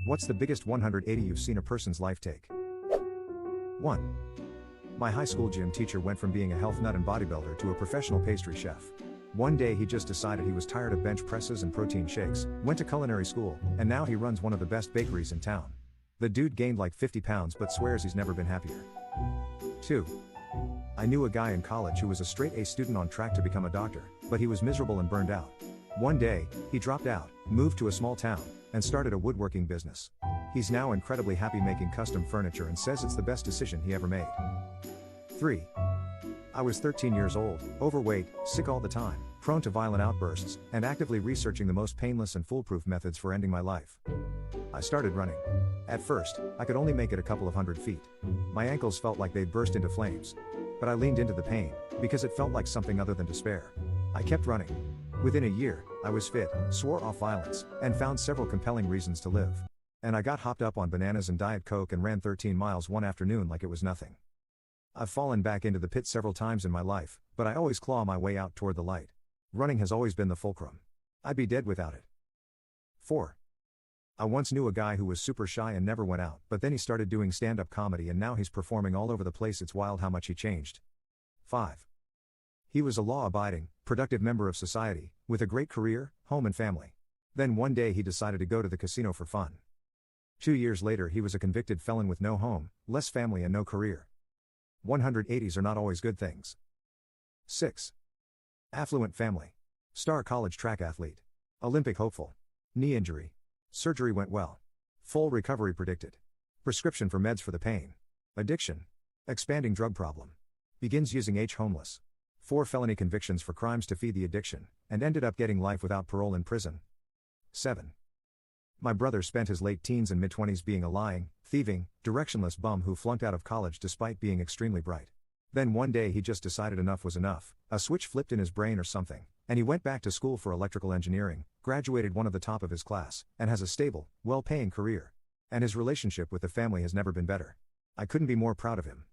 What's the biggest 180 you've seen a person's life take? 1. My high school gym teacher went from being a health nut and bodybuilder to a professional pastry chef. One day he just decided he was tired of bench presses and protein shakes, went to culinary school, and now he runs one of the best bakeries in town. The dude gained like 50 pounds but swears he's never been happier. 2. I knew a guy in college who was a straight A student on track to become a doctor, but he was miserable and burned out. One day, he dropped out, moved to a small town, and started a woodworking business. He's now incredibly happy making custom furniture and says it's the best decision he ever made. 3. I was 13 years old, overweight, sick all the time, prone to violent outbursts, and actively researching the most painless and foolproof methods for ending my life. I started running. At first, I could only make it a couple of 100 feet. My ankles felt like they'd burst into flames. But I leaned into the pain, because it felt like something other than despair. I kept running. Within a year, I was fit, swore off violence, and found several compelling reasons to live. And I got hopped up on bananas and Diet Coke and ran 13 miles one afternoon like it was nothing. I've fallen back into the pit several times in my life, but I always claw my way out toward the light. Running has always been the fulcrum. I'd be dead without it. 4. I once knew a guy who was super shy and never went out, but then he started doing stand-up comedy and now he's performing all over the place. It's wild how much he changed. 5. He was a law-abiding, productive member of society, with a great career, home and family. Then one day he decided to go to the casino for fun. 2 years later he was a convicted felon with no home, less family and no career. 180s are not always good things. 6. Affluent family. Star college track athlete. Olympic hopeful. Knee injury. Surgery went well. Full recovery predicted. Prescription for meds for the pain. Addiction. Expanding drug problem. Begins using H. Homeless. 4 felony convictions for crimes to feed the addiction, and ended up getting life without parole in prison. 7. My brother spent his late teens and mid-20s being a lying, thieving, directionless bum who flunked out of college despite being extremely bright. Then one day he just decided enough was enough, a switch flipped in his brain or something, and he went back to school for electrical engineering, graduated one of the top of his class, and has a stable, well-paying career. And his relationship with the family has never been better. I couldn't be more proud of him.